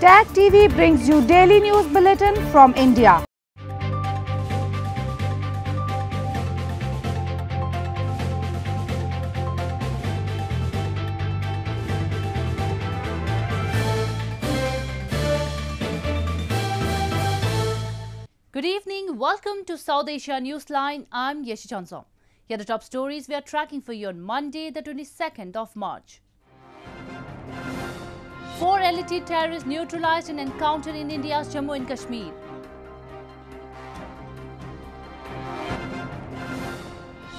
Tag TV brings you daily news bulletin from India. Good evening. Welcome to South Asia Newsline. I'm Yeshi Chansom. Here are the top stories we are tracking for you on Monday, the 22nd of March. 4 LT terrorists neutralized in encounter in India's Jammu and Kashmir.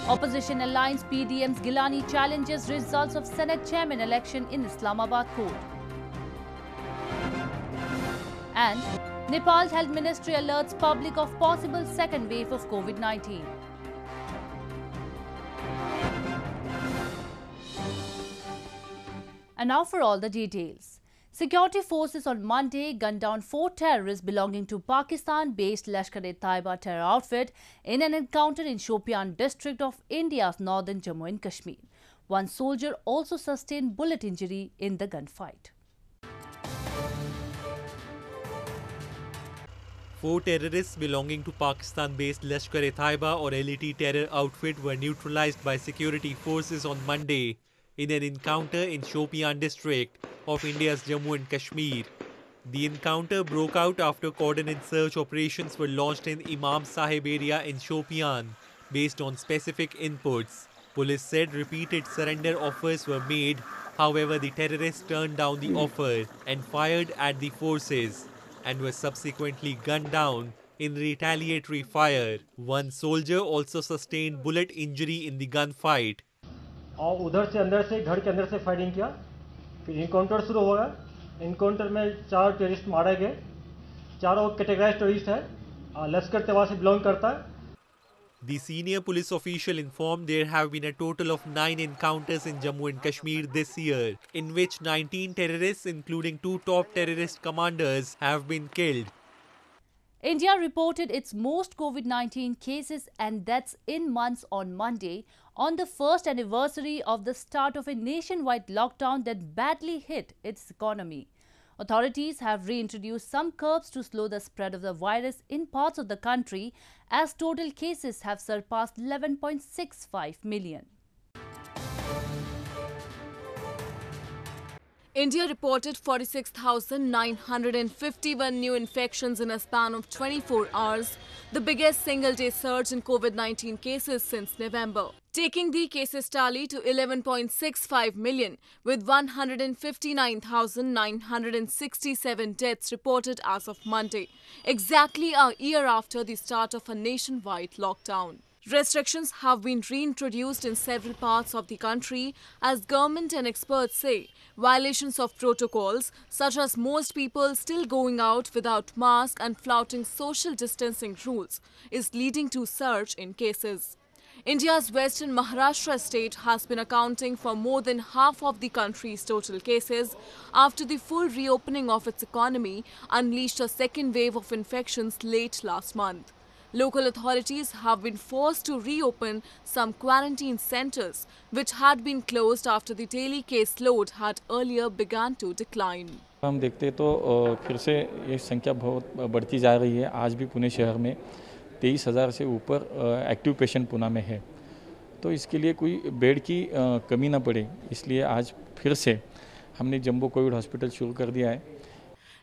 Opposition Alliance PDM's Gilani challenges results of Senate Chairman election in Islamabad court. And Nepal's Health Ministry alerts public of possible second wave of COVID-19. And now for all the details. Security forces on Monday gunned down 4 terrorists belonging to Pakistan-based Lashkar-e-Taiba terror outfit in an encounter in Shopian district of India's northern Jammu and Kashmir. One soldier also sustained bullet injury in the gunfight. 4 terrorists belonging to Pakistan-based Lashkar-e-Taiba or LET terror outfit were neutralized by security forces on Monday in an encounter in Shopian district of India's Jammu and Kashmir. The encounter broke out after coordinated search operations were launched in Imam Sahib area in Shopian based on specific inputs. Police said repeated surrender offers were made. However, the terrorists turned down the offer and fired at the forces and were subsequently gunned down in retaliatory fire. One soldier also sustained bullet injury in the gunfight. और उधर से अंदर से घर के अंदर से firing किया, फिर इनकाउंटर शुरू हो गया। इनकाउंटर में 4 टेररिस्ट मारे गए। चारों कैटेगराइज्ड टेररिस्ट है, लश्कर तैयबा से बिलोंग करता है। The senior police official informed there have been a total of 9 encounters in Jammu and Kashmir this year, in which 19 terrorists, including 2 top terrorist commanders, have been killed. India reported its most COVID-19 cases and deaths in months on Monday, on the first anniversary of the start of a nationwide lockdown that badly hit its economy. Authorities have reintroduced some curbs to slow the spread of the virus in parts of the country, as total cases have surpassed 11.65 million. India reported 46,951 new infections in a span of 24 hours, the biggest single-day surge in COVID-19 cases since November, taking the cases tally to 11.65 million, with 159,967 deaths reported as of Monday, exactly a year after the start of a nationwide lockdown. Restrictions have been reintroduced in several parts of the country as government and experts say violations of protocols, such as most people still going out without mask and flouting social distancing rules, is leading to surge in cases. India's western Maharashtra state has been accounting for more than half of the country's total cases after the full reopening of its economy unleashed a second wave of infections late last month. Local authorities have been forced to reopen some quarantine centers which had been closed after the daily case load had earlier begun to decline. हम देखते तो फिर से ये संख्या बहुत बढ़ती जा रही है। आज भी पुणे शहर में 23,000 से ऊपर एक्टिव पेशेंट पुणे में है, तो इसके लिए कोई बेड की कमी ना पड़े, इसलिए आज फिर से हमने जंबो कोविड हॉस्पिटल शुरू कर दिया है।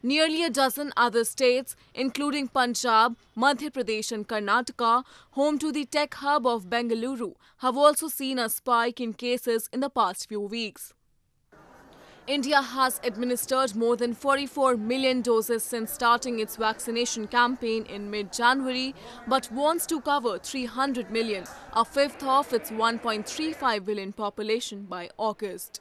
Nearly a dozen other states, including Punjab, Madhya Pradesh and Karnataka, home to the tech hub of Bengaluru, have also seen a spike in cases in the past few weeks. India has administered more than 44 million doses since starting its vaccination campaign in mid-January, but wants to cover 300 million, a fifth of its 1.35 billion population by August.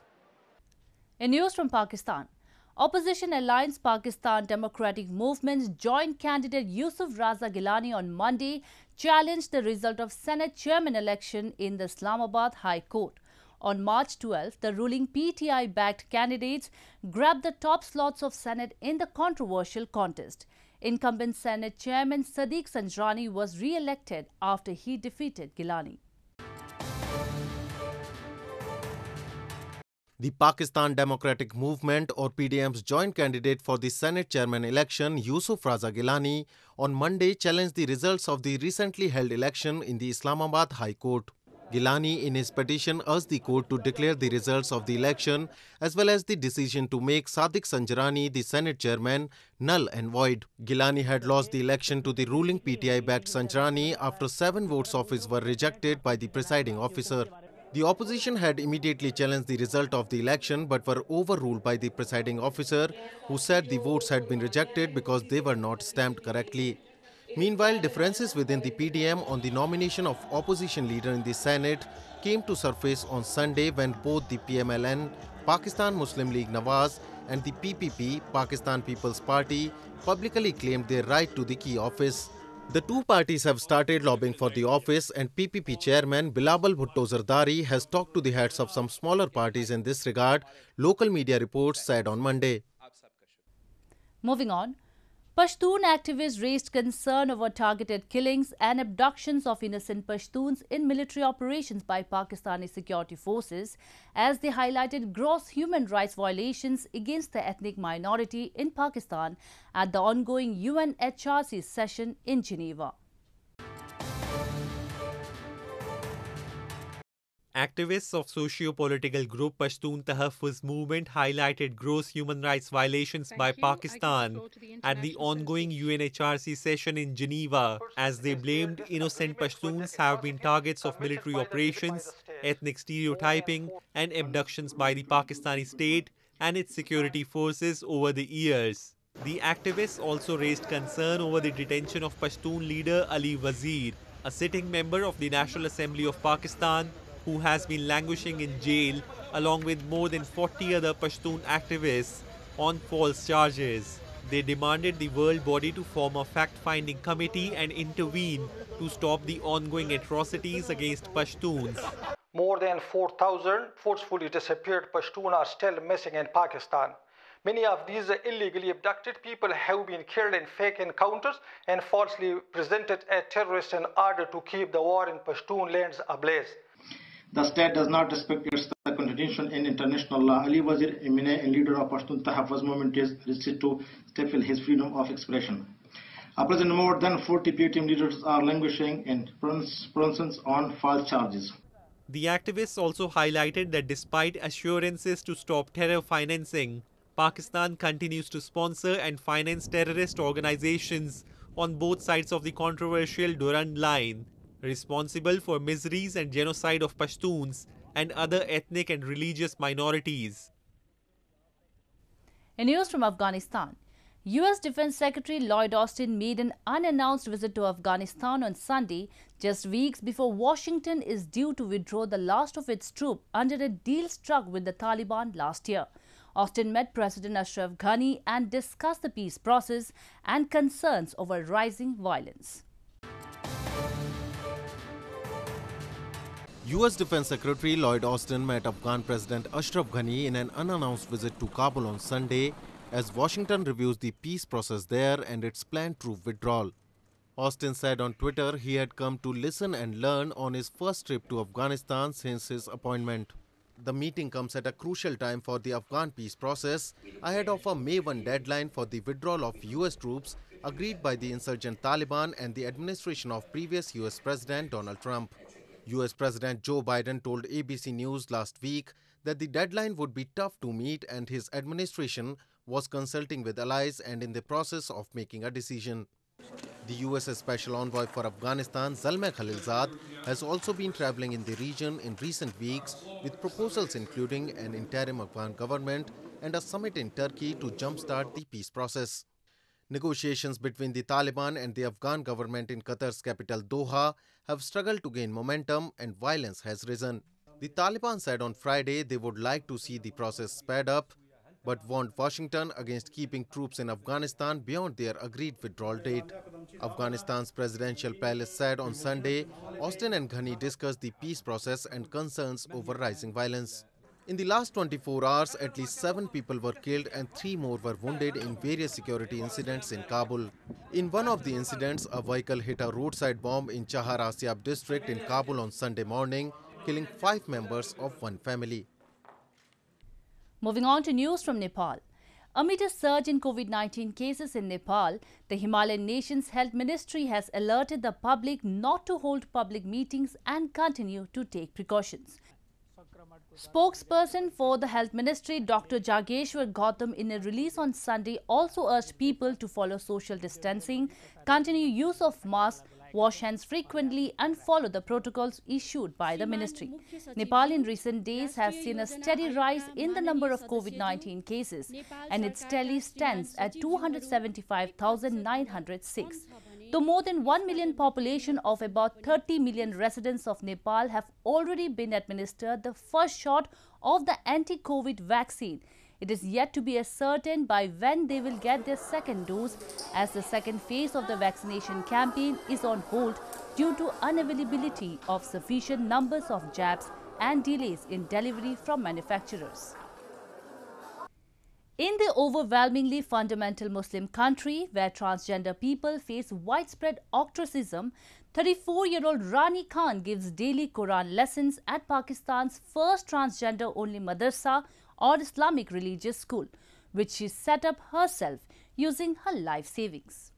In news from Pakistan, Opposition Alliance Pakistan Democratic Movement's joint candidate Yusuf Raza Gilani on Monday challenged the result of Senate Chairman election in the Islamabad High Court. On March 12, the ruling PTI-backed candidates grabbed the top slots of Senate in the controversial contest. Incumbent Senate Chairman Sadiq Sanjrani was re-elected after he defeated Gilani. The Pakistan Democratic Movement or PDM's joint candidate for the Senate chairman election, Yusuf Raza Gilani, on Monday challenged the results of the recently held election in the Islamabad High Court. Gilani in his petition urged the court to declare the results of the election as well as the decision to make Sadiq Sanjarani the Senate chairman null and void. Gilani had lost the election to the ruling PTI-backed Sanjarani after 7 votes of his were rejected by the presiding officer. The opposition had immediately challenged the result of the election but were overruled by the presiding officer, who said the votes had been rejected because they were not stamped correctly. Meanwhile, differences within the PDM on the nomination of opposition leader in the Senate came to surface on Sunday when both the PMLN, Pakistan Muslim League Nawaz, and the PPP, Pakistan People's Party, publicly claimed their right to the key office. The two parties have started lobbying for the office, and PPP chairman Bilawal Bhutto Zardari has talked to the heads of some smaller parties in this regard, local media reports said on Monday. Moving on, Pashtun activists raised concern over targeted killings and abductions of innocent Pashtuns in military operations by Pakistani security forces, as they highlighted gross human rights violations against the ethnic minority in Pakistan at the ongoing UNHRC session in Geneva. Activists of socio-political group Pashtun Tahaffuz movement highlighted gross human rights violations by Pakistan at the ongoing UNHRC session in Geneva, as they blamed innocent Pashtuns have been targets of military operations, ethnic stereotyping and abductions by the Pakistani state and its security forces over the years. The activists also raised concern over the detention of Pashtun leader Ali Wazir, a sitting member of the National Assembly of Pakistan, who has been languishing in jail along with more than 40 other Pashtun activists on false charges. They demanded the world body to form a fact-finding committee and intervene to stop the ongoing atrocities against Pashtuns. More than 4,000 forcefully disappeared Pashtun are still missing in Pakistan. Many of these illegally abducted people have been killed in fake encounters and falsely presented as terrorists in order to keep the war in Pashtun lands ablaze. The state does not respect its constitution and international law. Ali Wazir, a leader of Pashtun Tahaffuz movement, is listed to stifle his freedom of expression. At present, more than 40 PTM leaders are languishing in prisons on false charges. The activists also highlighted that despite assurances to stop terror financing, Pakistan continues to sponsor and finance terrorist organizations on both sides of the controversial Durand Line, responsible for miseries and genocide of Pashtuns and other ethnic and religious minorities. In news from Afghanistan, U.S. Defense Secretary Lloyd Austin made an unannounced visit to Afghanistan on Sunday, just weeks before Washington is due to withdraw the last of its troops under a deal struck with the Taliban last year. Austin met President Ashraf Ghani and discussed the peace process and concerns over rising violence. U.S. Defense Secretary Lloyd Austin met Afghan President Ashraf Ghani in an unannounced visit to Kabul on Sunday as Washington reviews the peace process there and its planned troop withdrawal. Austin said on Twitter he had come to listen and learn on his first trip to Afghanistan since his appointment. The meeting comes at a crucial time for the Afghan peace process ahead of a May 1 deadline for the withdrawal of U.S. troops agreed by the insurgent Taliban and the administration of previous U.S. President Donald Trump. U.S. President Joe Biden told ABC News last week that the deadline would be tough to meet and his administration was consulting with allies and in the process of making a decision. The U.S. Special Envoy for Afghanistan, Zalmay Khalilzad, has also been traveling in the region in recent weeks with proposals including an interim Afghan government and a summit in Turkey to jumpstart the peace process. Negotiations between the Taliban and the Afghan government in Qatar's capital Doha have struggled to gain momentum and violence has risen. The Taliban said on Friday they would like to see the process sped up, but warned Washington against keeping troops in Afghanistan beyond their agreed withdrawal date. Afghanistan's presidential palace said on Sunday, Austin and Ghani discussed the peace process and concerns over rising violence. In the last 24 hours, at least 7 people were killed and 3 more were wounded in various security incidents in Kabul. In one of the incidents, a vehicle hit a roadside bomb in Chahar Asyab district in Kabul on Sunday morning, killing 5 members of one family. Moving on to news from Nepal. Amid a surge in COVID-19 cases in Nepal, the Himalayan nation's health ministry has alerted the public not to hold public meetings and continue to take precautions. Spokesperson for the health ministry, Dr. Jageshwar Gautam, in a release on Sunday, also urged people to follow social distancing, continue use of masks, wash hands frequently and follow the protocols issued by the ministry. Nepal in recent days has seen a steady rise in the number of COVID-19 cases, and its tally stands at 275,906. Though more than 1 million population of about 30 million residents of Nepal have already been administered the first shot of the anti-COVID vaccine, it is yet to be ascertained by when they will get their second dose, as the second phase of the vaccination campaign is on hold due to unavailability of sufficient numbers of jabs and delays in delivery from manufacturers. In the overwhelmingly fundamental Muslim country where transgender people face widespread ostracism, 34-year-old Rani Khan gives daily Quran lessons at Pakistan's first transgender-only madrasa or Islamic religious school, which she set up herself using her life savings.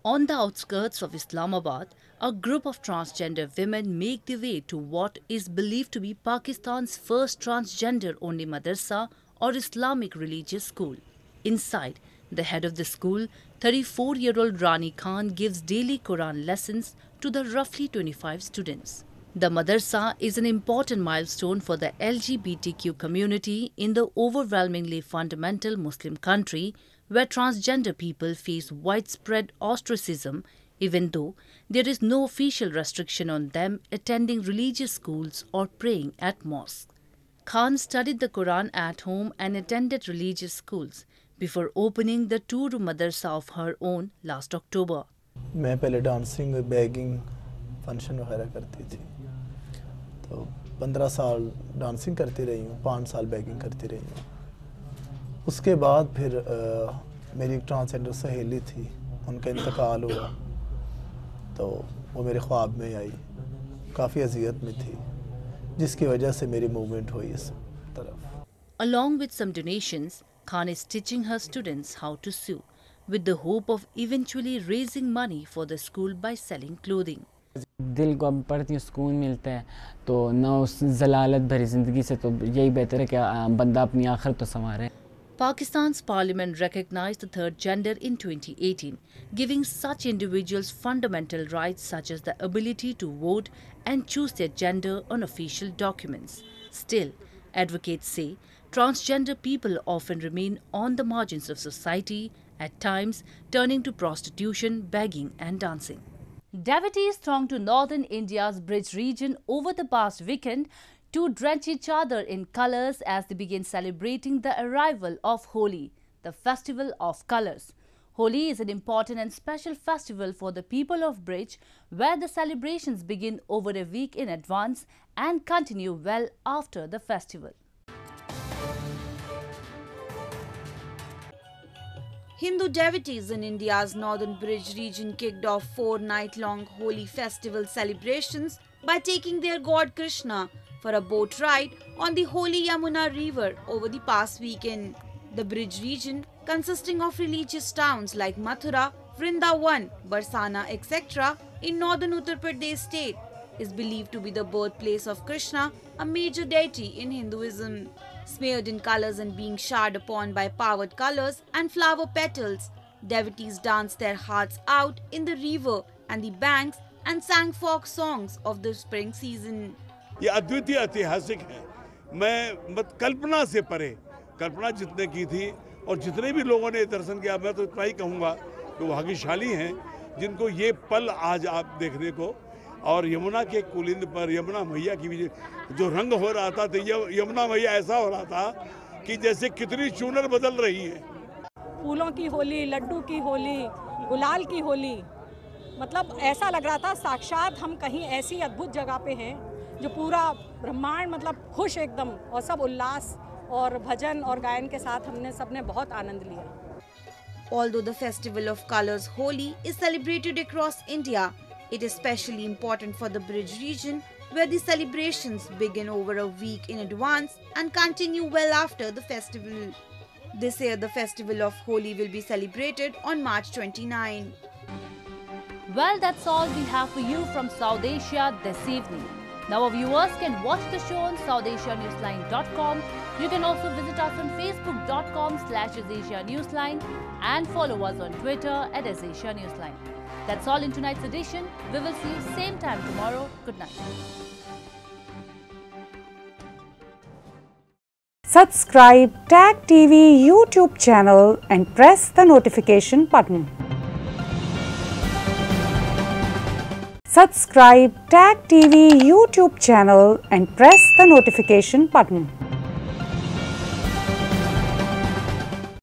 On the outskirts of Islamabad, a group of transgender women make their way to what is believed to be Pakistan's first transgender-only madrasa or Islamic religious school. Inside, the head of the school, 34-year-old Rani Khan, gives daily Quran lessons to the roughly 25 students. The madrasa is an important milestone for the LGBTQ community in the overwhelmingly fundamental Muslim country where transgender people face widespread ostracism, even though there is no official restriction on them attending religious schools or praying at mosques. Khan studied the Quran at home and attended religious schools before opening the two-room madrasa of her own last October. मैं पहले dancing, bagging, function वगैरह करती थी, तो 15 साल dancing करती रही हूँ, 5 साल बैगिंग करती रही हूँ। उसके बाद फिर मेरी एक ट्रांसजेंडर सहेली थी, उनका इंतकाल हुआ, तो वो मेरे ख्वाब में आई, काफ़ी अजियत में थी, जिसकी वजह से मेरी मूवमेंट हुई इस तरफ। Along with some donations, Khan is teaching her students how to sew, with the hope of eventually raising money for the school by selling clothing. दिल को अब पढ़ती हूँ, सुकून मिलता है, तो ना उस जलालत भरी ज़िंदगी से तो यही बेहतर है कि बंदा अपनी आखिरत तो संवारे। Pakistan's parliament recognized the third gender in 2018, giving such individuals fundamental rights such as the ability to vote and choose their gender on official documents. Still, advocates say transgender people often remain on the margins of society, at times turning to prostitution, begging and dancing. Devotees thronged to northern India's Brij region over the past weekend to drench each other in colours as they begin celebrating the arrival of Holi, the festival of colours. Holi is an important and special festival for the people of Brij, where the celebrations begin over a week in advance and continue well after the festival. Hindu devotees in India's northern Brij region kicked off 4-night-long Holi festival celebrations by taking their god Krishna for a boat ride on the holy Yamuna river over the past weekend. The Brij region, consisting of religious towns like Mathura, Vrindavan, Barsana, etc. in northern Uttar Pradesh state, is believed to be the birthplace of Krishna, a major deity in Hinduism. Smeared in colors and being showered upon by powered colors and flower petals, devotees danced their hearts out in the river and the banks and sang folk songs of the spring season. ये अद्वितीय ऐतिहासिक है। मैं कल्पना से परे, कल्पना जितने की थी और जितने भी लोगों ने दर्शन किया, मैं तो इतना ही कहूँगा कि वो भाग्यशाली हैं जिनको ये पल आज आप देखने को, और यमुना के कुलिंद पर यमुना मैया की जो रंग हो रहा था, तो यमुना मैया ऐसा हो रहा था कि जैसे कितनी चूनर बदल रही है। फूलों की होली, लड्डू की होली, गुलाल की होली, मतलब ऐसा लग रहा था साक्षात हम कहीं ऐसी अद्भुत जगह पे हैं जो पूरा ब्रह्मांड मतलब खुश एकदम, और सब उल्लास और भजन और गायन के साथ हमने सबने बहुत आनंद लिया। Although the festival of colors Holi is celebrated across India, it is especially important for the Brij region where the celebrations begin over a week in advance and continue well after the festival. This year, the festival of Holi will be celebrated on March 29. Well, that's all we have for you from South Asia this evening. Now our viewers can watch the show on SouthAsiaNewsline.com. You can also visit us on Facebook.com/AsAsiaNewsline and follow us on Twitter @AsAsiaNewsline. That's all in tonight's edition. We will see you same time tomorrow. Good night. Subscribe Tag TV YouTube channel and press the notification button. Subscribe Tag TV YouTube channel and press the notification button.